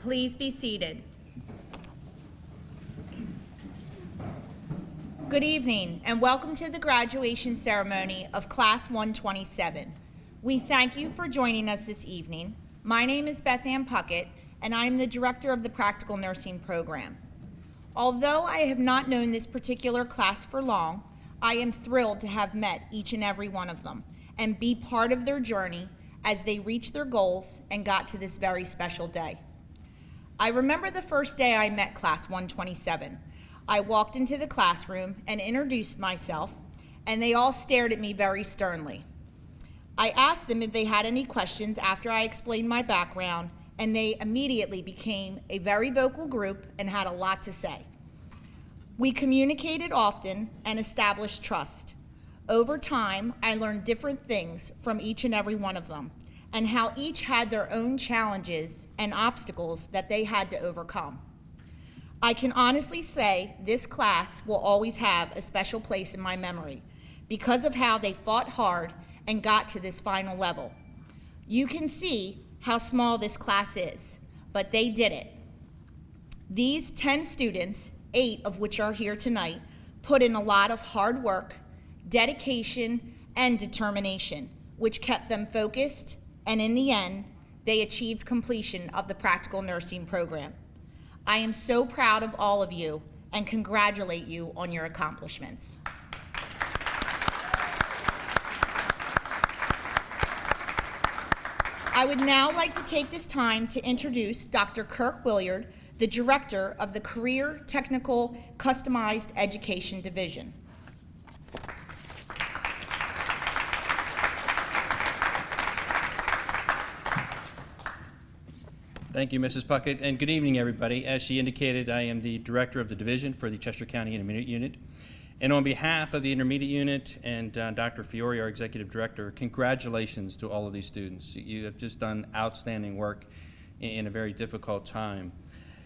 Please be seated. Good evening and welcome to the graduation ceremony of Class 127. We thank you for joining us this evening. My name is Beth Ann Puckett and I am the director of the Practical Nursing Program. Although I have not known this particular class for long, I am thrilled to have met each and every one of them and be part of their journey as they reached their goals and got to this very special day. I remember the first day I met Class 127. I walked into the classroom and introduced myself, and they all stared at me very sternly. I asked them if they had any questions after I explained my background, and they immediately became a very vocal group and had a lot to say. We communicated often and established trust. Over time, I learned different things from each and every one of them, and how each had their own challenges and obstacles that they had to overcome. I can honestly say this class will always have a special place in my memory because of how they fought hard and got to this final level. You can see how small this class is, but they did it. These 10 students, 8 of which are here tonight, put in a lot of hard work, dedication, and determination, which kept them focused, and in the end, they achieved completion of the Practical Nursing Program. I am so proud of all of you and congratulate you on your accomplishments. I would now like to take this time to introduce Dr. Kirk Williard, the Director of the Career Technical Customized Education Division. Thank you, Mrs. Puckett, and good evening, everybody. As she indicated, I am the director of the division for the Chester County Intermediate Unit. And on behalf of the Intermediate Unit and Dr. Fiore, our executive director, congratulations to all of these students. You have just done outstanding work in a very difficult time.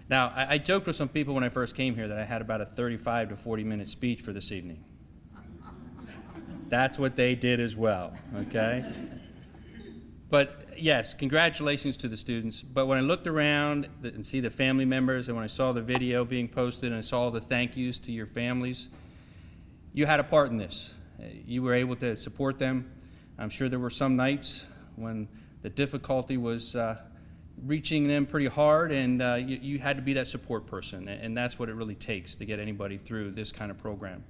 Now, I joked with some people when I first came here that I had about a 35 to 40-minute speech for this evening. That's what they did as well, okay? But yes, congratulations to the students. But when I looked around and see the family members, and when I saw the video being posted and I saw the thank yous to your families, you had a part in this. You were able to support them. I'm sure there were some nights when the difficulty was reaching them pretty hard, and you had to be that support person, and that's what it really takes to get anybody through this kind of program.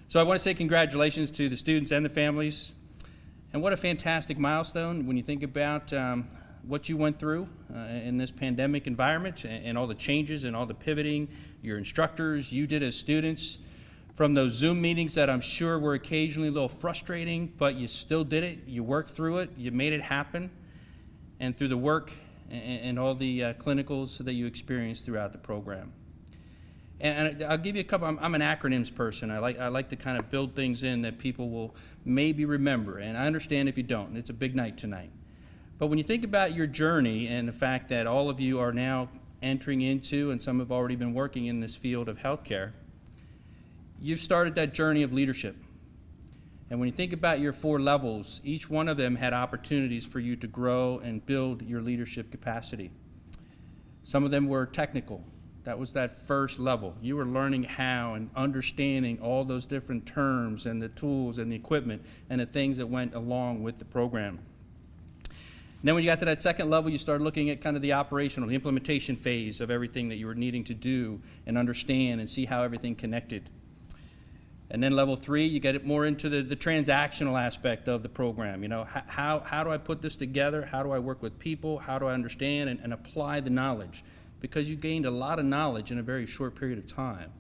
So I want to say congratulations to the students and the families. And what a fantastic milestone when you think about what you went through in this pandemic environment and all the changes and all the pivoting, your instructors, you did as students, from those Zoom meetings that I'm sure were occasionally a little frustrating, but you still did it, you worked through it, you made it happen, and through the work and all the clinicals that you experienced throughout the program. And I'll give you a couple. I'm an acronyms person. I like to kind of build things in that people will maybe remember. And I understand if you don't. It's a big night tonight. But when you think about your journey and the fact that all of you are now entering into, and some have already been working in this field of healthcare, you've started that journey of leadership. And when you think about your 4 levels, each one of them had opportunities for you to grow and build your leadership capacity. Some of them were technical. That was that first level. You were learning how and understanding all those different terms and the tools and the equipment and the things that went along with the program. And then when you got to that second level, you started looking at kind of the operational, the implementation phase of everything that you were needing to do and understand and see how everything connected. And then level 3, you get it more into the transactional aspect of the program. You know, how do I put this together? How do I work with people? How do I understand and apply the knowledge? Because you gained a lot of knowledge in a very short period of time.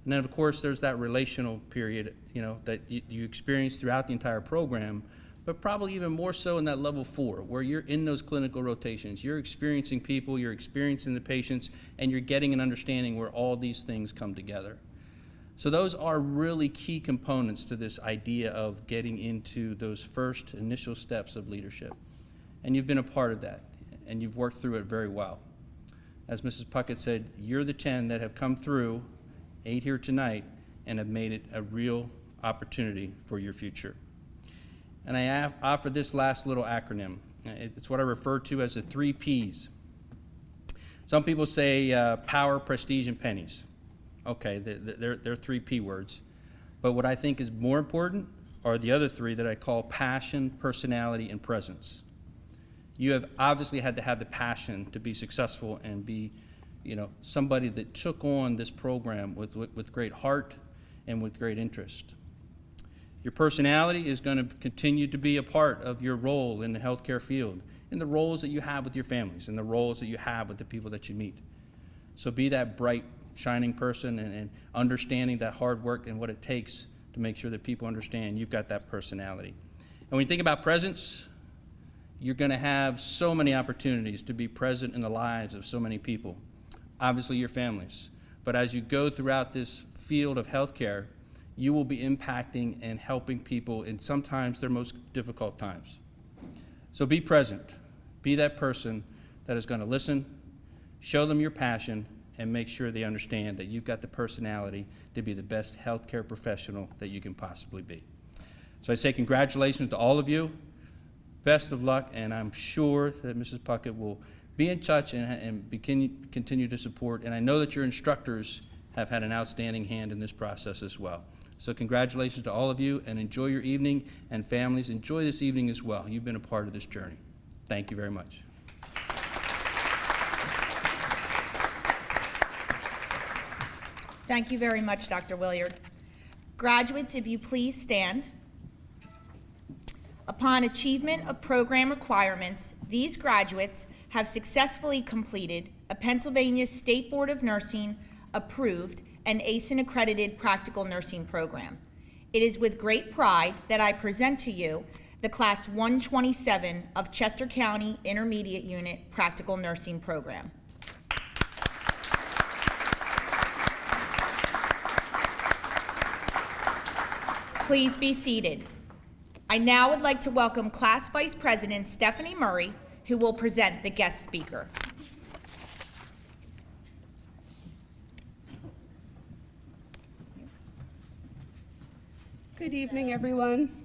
And then, of course, there's that relational period, you know, that you experience throughout the entire program, but probably even more so in that level 4, where you're in those clinical rotations. You're experiencing people, you're experiencing the patients, and you're getting an understanding where all these things come together. So those are really key components to this idea of getting into those first initial steps of leadership. And you've been a part of that, and you've worked through it very well. As Mrs. Puckett said, you're the 10 that have come through, 8 here tonight, and have made it a real opportunity for your future. And I offer this last little acronym. It's what I refer to as the 3 Ps. Some people say power, prestige, and pennies. Okay, they're three P words. But what I think is more important are the other three that I call passion, personality, and presence. You have obviously had to have the passion to be successful and be, somebody that took on this program with great heart and with great interest. Your personality is going to continue to be a part of your role in the healthcare field, in the roles that you have with your families, and the roles that you have with the people that you meet. So be that bright, shining person and understanding that hard work and what it takes to make sure that people understand you've got that personality. And when you think about presence, you're going to have so many opportunities to be present in the lives of so many people, obviously your families. But as you go throughout this field of healthcare, you will be impacting and helping people in sometimes their most difficult times. So be present. Be that person that is going to listen, show them your passion, and make sure they understand that you've got the personality to be the best healthcare professional that you can possibly be. So I say congratulations to all of you. Best of luck, and I'm sure that Mrs. Puckett will be in touch and continue to support. And I know that your instructors have had an outstanding hand in this process as well. So congratulations to all of you, and enjoy your evening, and families, enjoy this evening as well. You've been a part of this journey. Thank you very much. Thank you very much, Dr. Williard. Graduates, if you please stand. Upon achievement of program requirements, these graduates have successfully completed a Pennsylvania State Board of Nursing approved and ASIN accredited practical nursing program. It is with great pride that I present to you the Class 127 of Chester County Intermediate Unit Practical Nursing Program. Please be seated. I now would like to welcome Class Vice President Stephanie Murray, who will present the guest speaker. Good evening, everyone.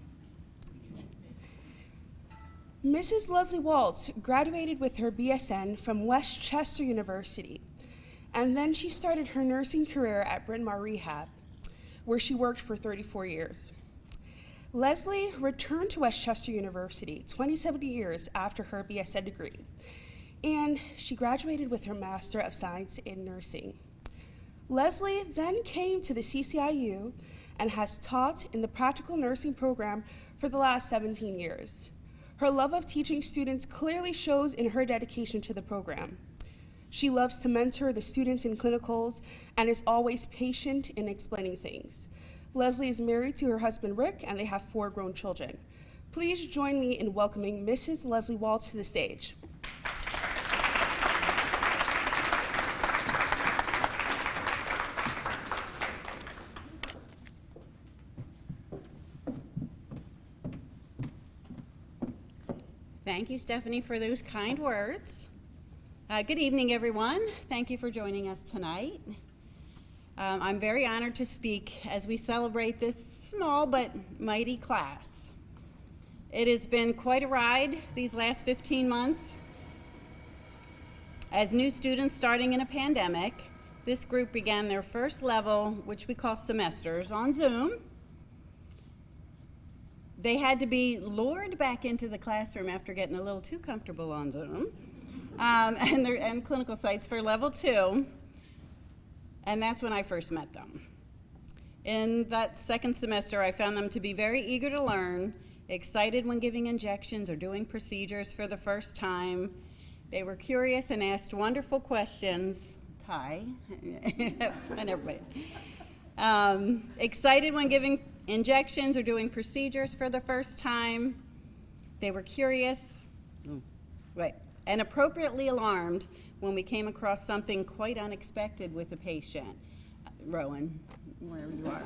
Mrs. Leslie Waltz graduated with her BSN from West Chester University, and then she started her nursing career at Bryn Mawr Rehab, where she worked for 34 years. Leslie returned to West Chester University 27 years after her BSN degree, and she graduated with her Master of Science in Nursing. Leslie then came to the CCIU and has taught in the practical nursing program for the last 17 years. Her love of teaching students clearly shows in her dedication to the program. She loves to mentor the students in clinicals and is always patient in explaining things. Leslie is married to her husband Rick, and they have 4 grown children. Please join me in welcoming Mrs. Leslie Waltz to the stage. Thank you, Stephanie, for those kind words. Good evening, everyone. Thank you for joining us tonight. I'm very honored to speak as we celebrate this small but mighty class. It has been quite a ride these last 15 months. As new students starting in a pandemic, this group began their first level, which we call semesters, on Zoom. They had to be lured back into the classroom after getting a little too comfortable on Zoom, and clinical sites for level 2, and that's when I first met them. In that second semester, I found them to be very eager to learn, excited when giving injections or doing procedures for the first time. They were curious and asked wonderful questions. Hi, and everybody. Excited when giving injections or doing procedures for the first time. They were curious, and appropriately alarmed when we came across something quite unexpected with a patient. Rowan, wherever you are.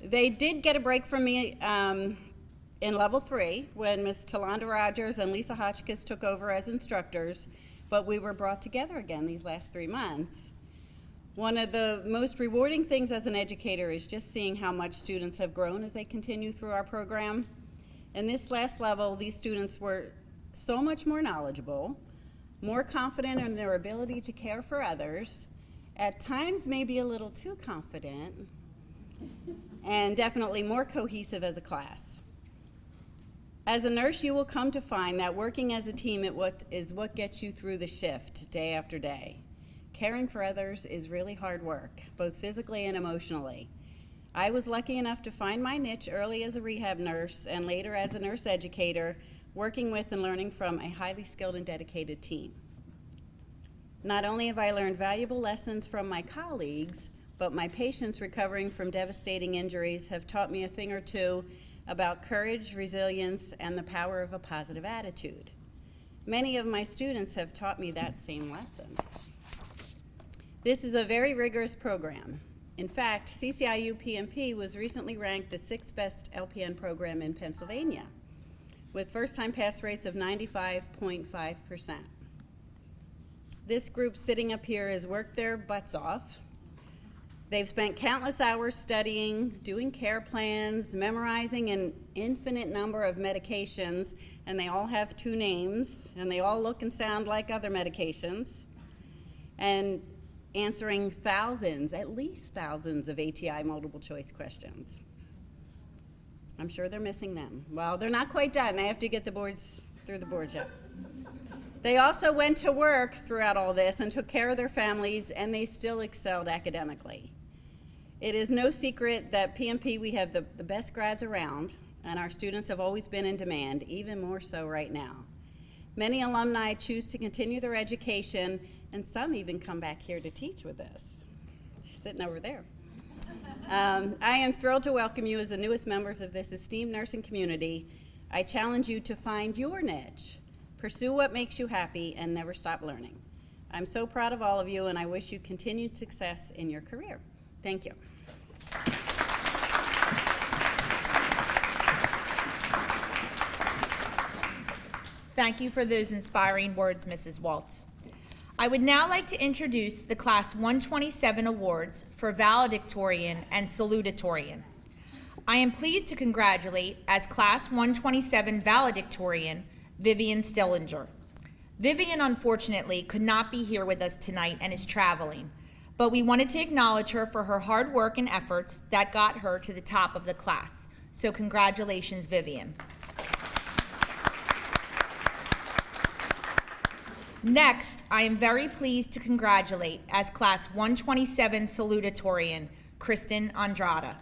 They did get a break from me in level 3 when Ms. Talonda Rogers and Lisa Hotchkiss took over as instructors, but we were brought together again these last 3 months. One of the most rewarding things as an educator is just seeing how much students have grown as they continue through our program. In this last level, these students were so much more knowledgeable, more confident in their ability to care for others, at times maybe a little too confident, and definitely more cohesive as a class. As a nurse, you will come to find that working as a team is what gets you through the shift day after day. Caring for others is really hard work, both physically and emotionally. I was lucky enough to find my niche early as a rehab nurse and later as a nurse educator, working with and learning from a highly skilled and dedicated team. Not only have I learned valuable lessons from my colleagues, but my patients recovering from devastating injuries have taught me a thing or two about courage, resilience, and the power of a positive attitude. Many of my students have taught me that same lesson. This is a very rigorous program. In fact, CCIU PMP was recently ranked the 6th best LPN program in Pennsylvania, with first-time pass rates of 95.5%. This group sitting up here has worked their butts off. They've spent countless hours studying, doing care plans, memorizing an infinite number of medications, and they all have 2 names, and they all look and sound like other medications, and answering thousands, at least thousands of ATI multiple choice questions. I'm sure they're missing them. Well, they're not quite done. They have to get through the boards yet. They also went to work throughout all this and took care of their families, and they still excelled academically. It is no secret that PMP, we have the best grads around, and our students have always been in demand, even more so right now. Many alumni choose to continue their education, and some even come back here to teach with us. She's sitting over there. I am thrilled to welcome you as the newest members of this esteemed nursing community. I challenge you to find your niche, pursue what makes you happy, and never stop learning. I'm so proud of all of you, and I wish you continued success in your career. Thank you. Thank you for those inspiring words, Mrs. Waltz. I would now like to introduce the Class 127 awards for valedictorian and salutatorian. I am pleased to congratulate as Class 127 valedictorian, Vivian Stillinger. Vivian unfortunately could not be here with us tonight and is traveling, but we wanted to acknowledge her for her hard work and efforts that got her to the top of the class. So congratulations, Vivian. Next, I am very pleased to congratulate as Class 127 salutatorian, Kristen Andrada.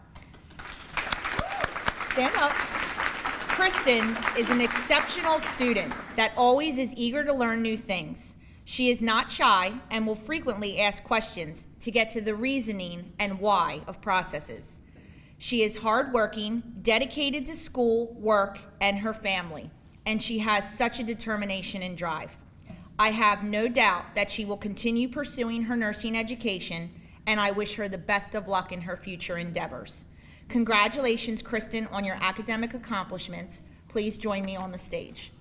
Stand up. Kristen is an exceptional student that always is eager to learn new things. She is not shy and will frequently ask questions to get to the reasoning and why of processes. She is hardworking, dedicated to school, work, and her family, and she has such a determination and drive. I have no doubt that she will continue pursuing her nursing education, and I wish her the best of luck in her future endeavors. Congratulations, Kristen, on your academic accomplishments. Please join me on the stage.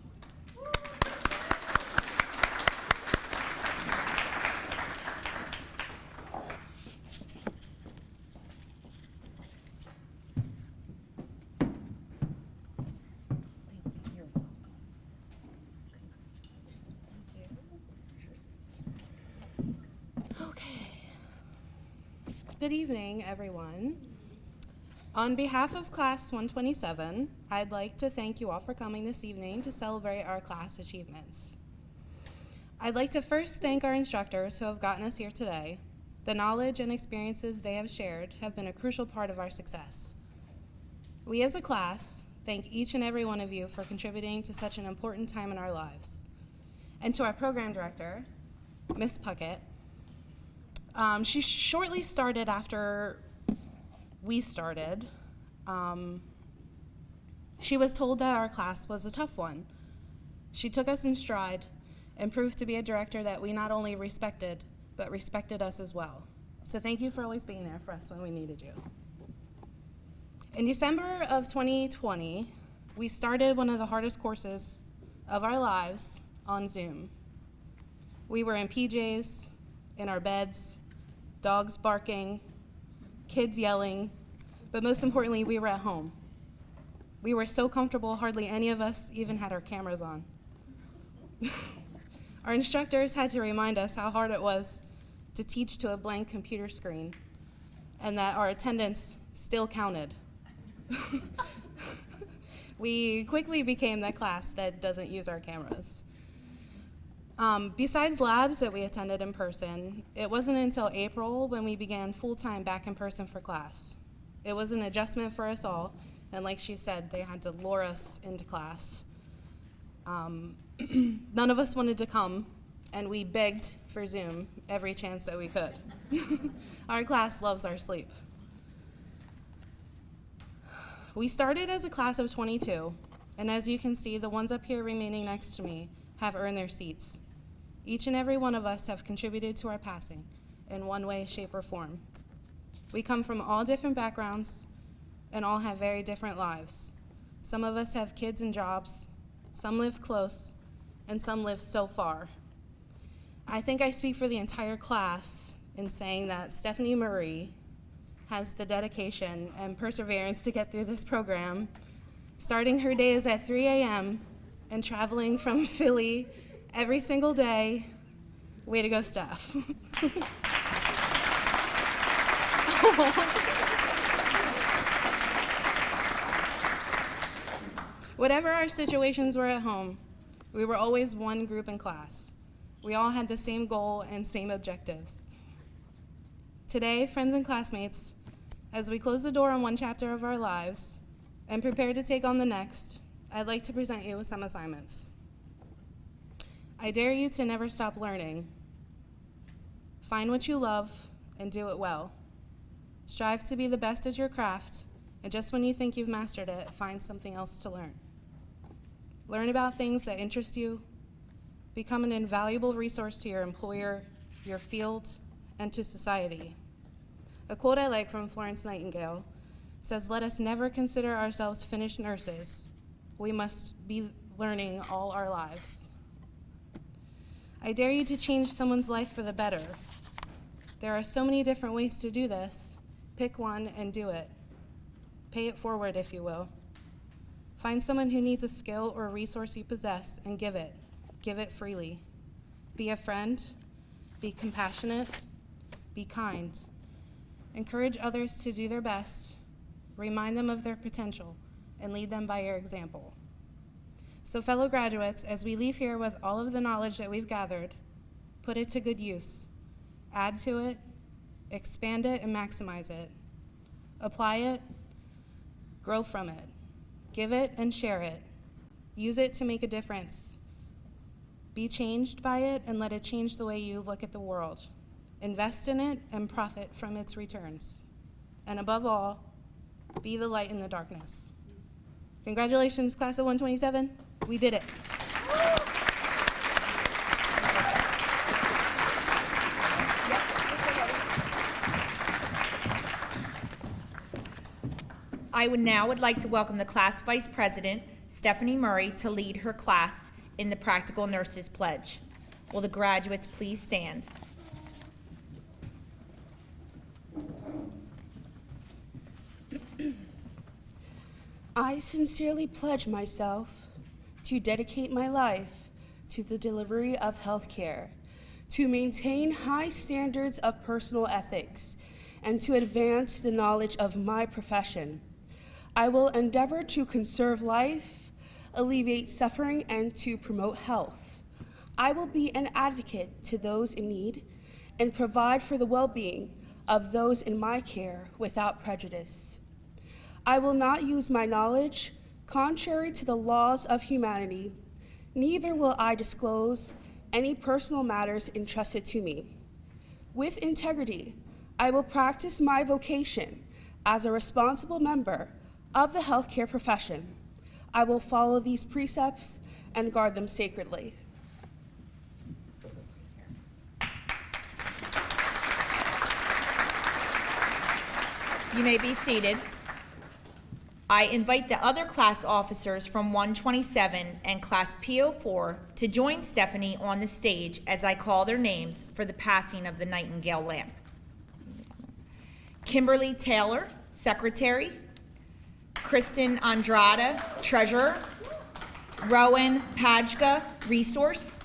Good evening, everyone. On behalf of Class 127, I'd like to thank you all for coming this evening to celebrate our class achievements. I'd like to first thank our instructors who have gotten us here today. The knowledge and experiences they have shared have been a crucial part of our success. We as a class thank each and every one of you for contributing to such an important time in our lives. And to our program director, Ms. Puckett, she shortly started after we started. She was told that our class was a tough one. She took us in stride and proved to be a director that we not only respected, but respected us as well. So thank you for always being there for us when we needed you. In December of 2020, we started one of the hardest courses of our lives on Zoom. We were in PJs, in our beds, dogs barking, kids yelling, but most importantly, we were at home. We were so comfortable, hardly any of us even had our cameras on. Our instructors had to remind us how hard it was to teach to a blank computer screen and that our attendance still counted. We quickly became the class that doesn't use our cameras. Besides labs that we attended in person, it wasn't until April when we began full-time back in person for class. It was an adjustment for us all, and like she said, they had to lure us into class. None of us wanted to come, and we begged for Zoom every chance that we could. Our class loves our sleep. We started as a class of 22, and as you can see, the ones up here remaining next to me have earned their seats. Each and every one of us have contributed to our passing in one way, shape, or form. We come from all different backgrounds and all have very different lives. Some of us have kids and jobs, some live close, and some live so far. I think I speak for the entire class in saying that Stephanie Marie has the dedication and perseverance to get through this program, starting her days at 3 a.m. and traveling from Philly every single day. Way to go, Steph. Whatever our situations were at home, we were always one group in class. We all had the same goal and same objectives. Today, friends and classmates, as we close the door on one chapter of our lives and prepare to take on the next, I'd like to present you with some assignments. I dare you to never stop learning. Find what you love and do it well. Strive to be the best at your craft, and just when you think you've mastered it, find something else to learn. Learn about things that interest you. Become an invaluable resource to your employer, your field, and to society. A quote I like from Florence Nightingale says, "Let us never consider ourselves finished nurses. We must be learning all our lives." I dare you to change someone's life for the better. There are so many different ways to do this. Pick one and do it. Pay it forward, if you will. Find someone who needs a skill or resource you possess and give it. Give it freely. Be a friend. Be compassionate. Be kind. Encourage others to do their best. Remind them of their potential and lead them by your example. So fellow graduates, as we leave here with all of the knowledge that we've gathered, put it to good use. Add to it, expand it, and maximize it. Apply it, grow from it. Give it and share it. Use it to make a difference. Be changed by it and let it change the way you look at the world. Invest in it and profit from its returns. And above all, be the light in the darkness. Congratulations, class of 127. We did it. I would like to welcome the class vice president, Stephanie Murray, to lead her class in the Practical Nurses Pledge. Will the graduates please stand? I sincerely pledge myself to dedicate my life to the delivery of health care, to maintain high standards of personal ethics, and to advance the knowledge of my profession. I will endeavor to conserve life, alleviate suffering, and to promote health. I will be an advocate to those in need and provide for the well-being of those in my care without prejudice. I will not use my knowledge contrary to the laws of humanity, neither will I disclose any personal matters entrusted to me. With integrity, I will practice my vocation as a responsible member of the healthcare profession. I will follow these precepts and guard them sacredly. You may be seated. I invite the other class officers from 127 and class P04 to join Stephanie on the stage as I call their names for the passing of the Nightingale lamp. Kimberly Taylor, Secretary. Kristen Andrada, Treasurer. Rowan Pajka, Resource.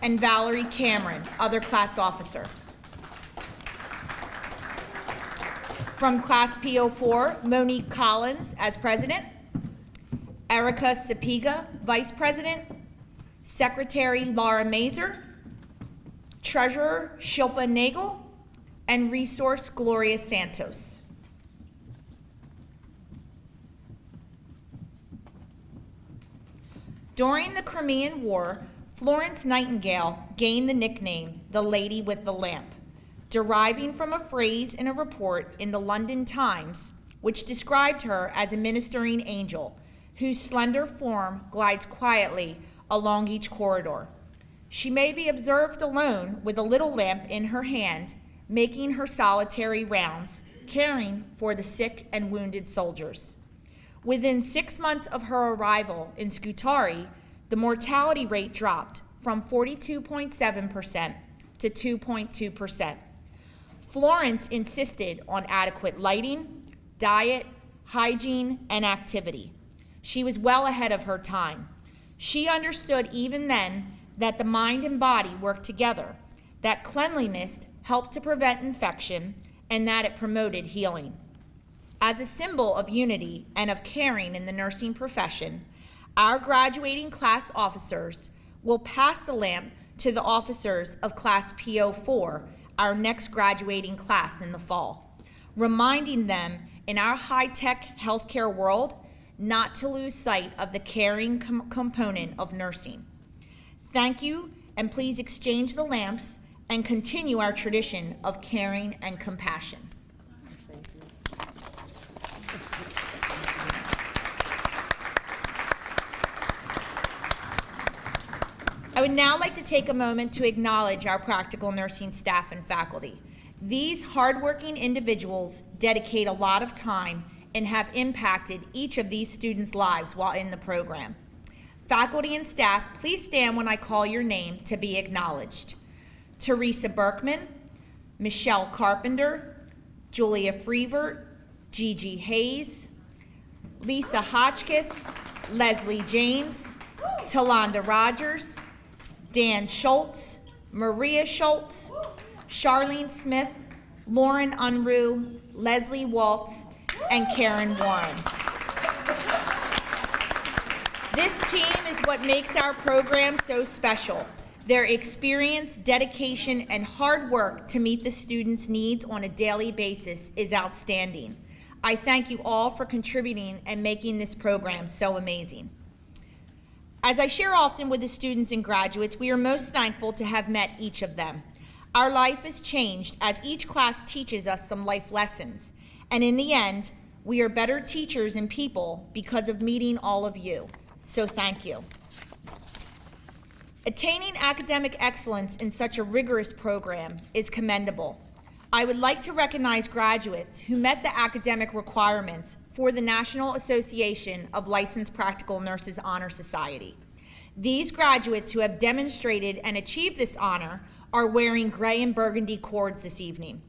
and Valerie Cameron, other class officer. From Class PO4, Monique Collins as president, Erica Sapiga, vice president, Secretary Laura Mazer, Treasurer Shilpa Nagel, and Resource Gloria Santos. During the Crimean War, Florence Nightingale gained the nickname the Lady with the Lamp, deriving from a phrase in a report in the London Times which described her as a ministering angel whose slender form glides quietly along each corridor. She may be observed alone with a little lamp in her hand, making her solitary rounds, caring for the sick and wounded soldiers. Within 6 months of her arrival in Scutari, the mortality rate dropped from 42.7% to 2.2%. Florence insisted on adequate lighting, diet, hygiene, and activity. She was well ahead of her time. She understood even then that the mind and body worked together, that cleanliness helped to prevent infection, and that it promoted healing. As a symbol of unity and of caring in the nursing profession, our graduating class officers will pass the lamp to the officers of Class PO4, our next graduating class in the fall, reminding them in our high-tech healthcare world not to lose sight of the caring component of nursing. Thank you, and please exchange the lamps and continue our tradition of caring and compassion. I would now like to take a moment to acknowledge our practical nursing staff and faculty. These hardworking individuals dedicate a lot of time and have impacted each of these students' lives while in the program. Faculty and staff, please stand when I call your name to be acknowledged. Teresa Berkman, Michelle Carpenter, Julia Freevert, Gigi Hayes, Lisa Hotchkiss, Leslie James, Talonda Rogers, Dan Schultz, Maria Schultz, Charlene Smith, Lauren Unruh, Leslie Waltz, and Karen Warren. This team is what makes our program so special. Their experience, dedication, and hard work to meet the students' needs on a daily basis is outstanding. I thank you all for contributing and making this program so amazing. As I share often with the students and graduates, we are most thankful to have met each of them. Our life has changed as each class teaches us some life lessons. And in the end, we are better teachers and people because of meeting all of you. So thank you. Attaining academic excellence in such a rigorous program is commendable. I would like to recognize graduates who met the academic requirements for the National Association of Licensed Practical Nurses Honor Society. These graduates who have demonstrated and achieved this honor are wearing gray and burgundy cords this evening.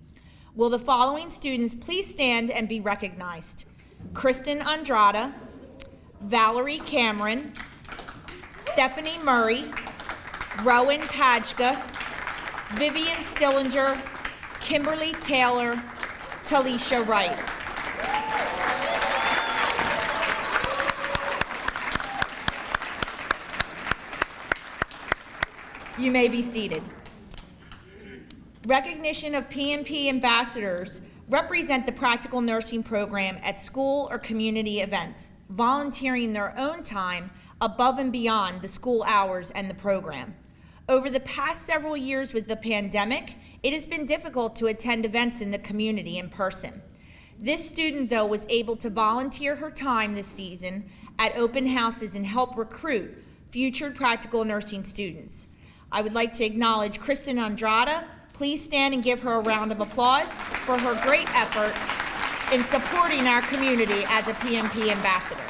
Will the following students please stand and be recognized? Kristen Andrada, Valerie Cameron, Stephanie Murray, Rowan Pajka, Vivian Stillinger, Kimberly Taylor, Talisha Wright. You may be seated. Recognition of PNP ambassadors represent the practical nursing program at school or community events, volunteering their own time above and beyond the school hours and the program. Over the past several years with the pandemic, it has been difficult to attend events in the community in person. This student, though, was able to volunteer her time this season at open houses and help recruit future practical nursing students. I would like to acknowledge Kristen Andrada. Please stand and give her a round of applause for her great effort in supporting our community as a PNP ambassador.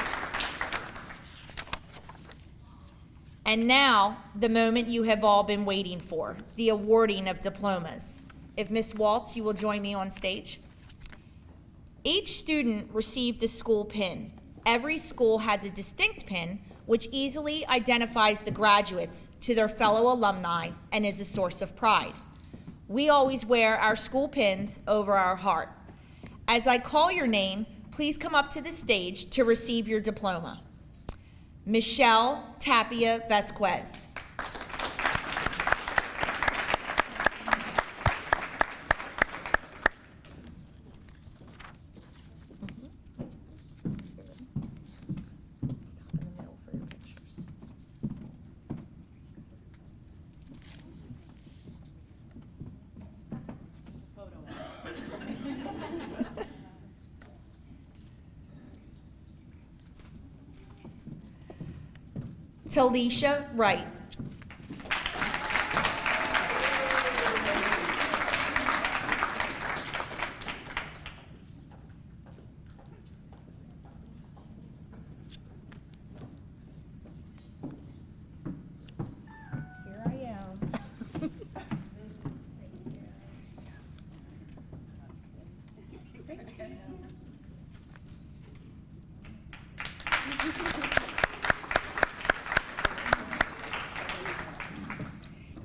And now, the moment you have all been waiting for, the awarding of diplomas. If Ms. Waltz, you will join me on stage. Each student received a school pin. Every school has a distinct pin, which easily identifies the graduates to their fellow alumni and is a source of pride. We always wear our school pins over our heart. As I call your name, please come up to the stage to receive your diploma. Michelle Tapia Vasquez. Talisha Wright. Here I am.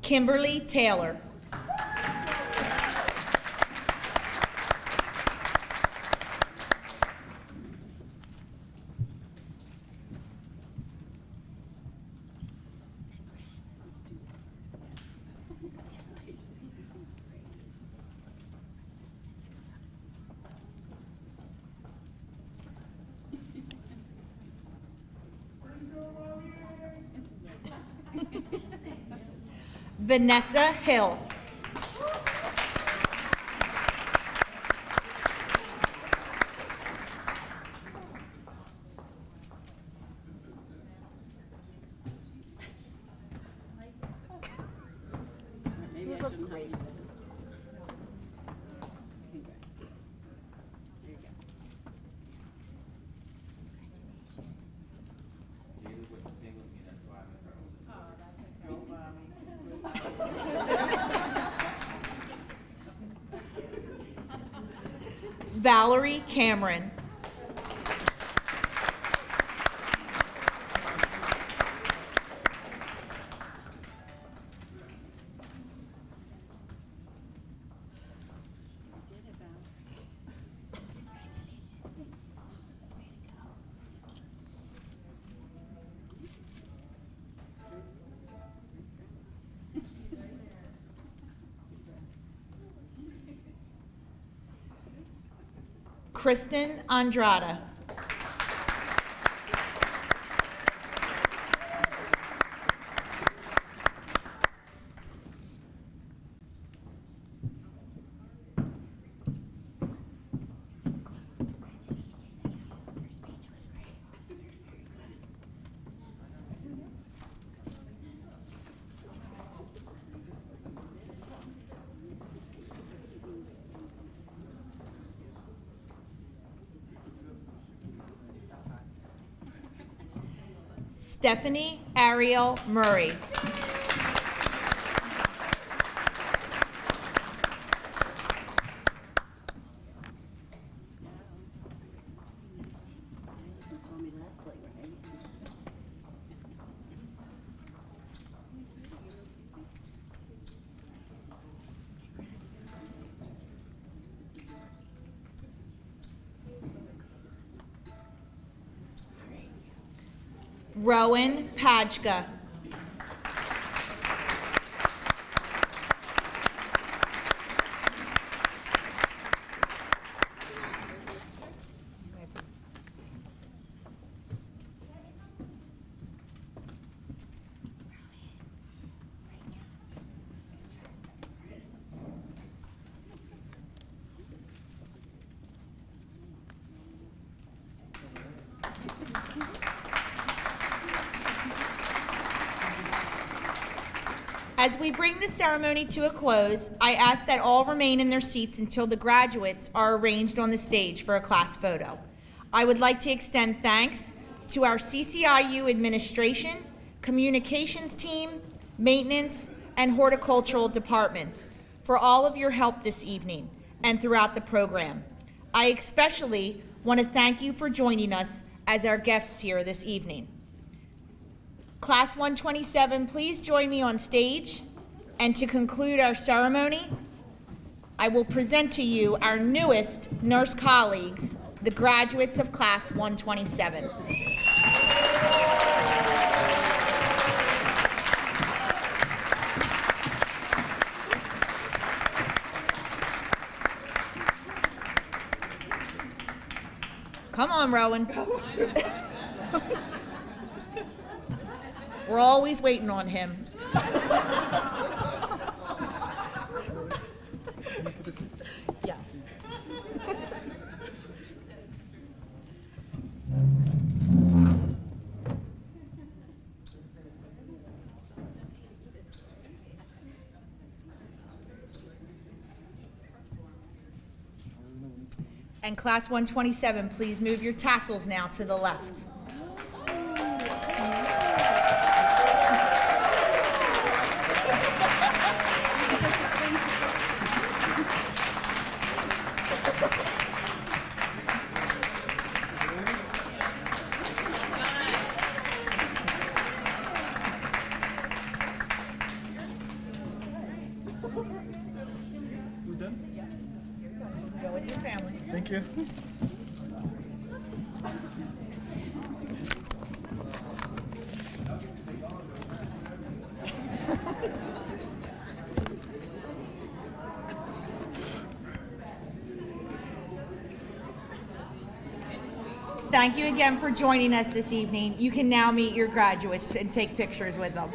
Kimberly Taylor. Vanessa Hill. Maybe I shouldn't hide. Valerie Cameron. Kristen Andrada. Stephanie Ariel Murray. Call me Leslie, right? Rowan Pajka. As we bring the ceremony to a close, I ask that all remain in their seats until the graduates are arranged on the stage for a class photo. I would like to extend thanks to our CCIU administration, communications team, maintenance, and horticultural departments for all of your help this evening and throughout the program. I especially want to thank you for joining us as our guests here this evening. Class 127, please join me on stage. And to conclude our ceremony, I will present to you our newest nurse colleagues, the graduates of Class 127. Come on, Rowan. We're always waiting on him. Yes. And Class 127, please move your tassels now to the left. Go with your families. Thank you. Thank you again for joining us this evening. You can now meet your graduates and take pictures with them.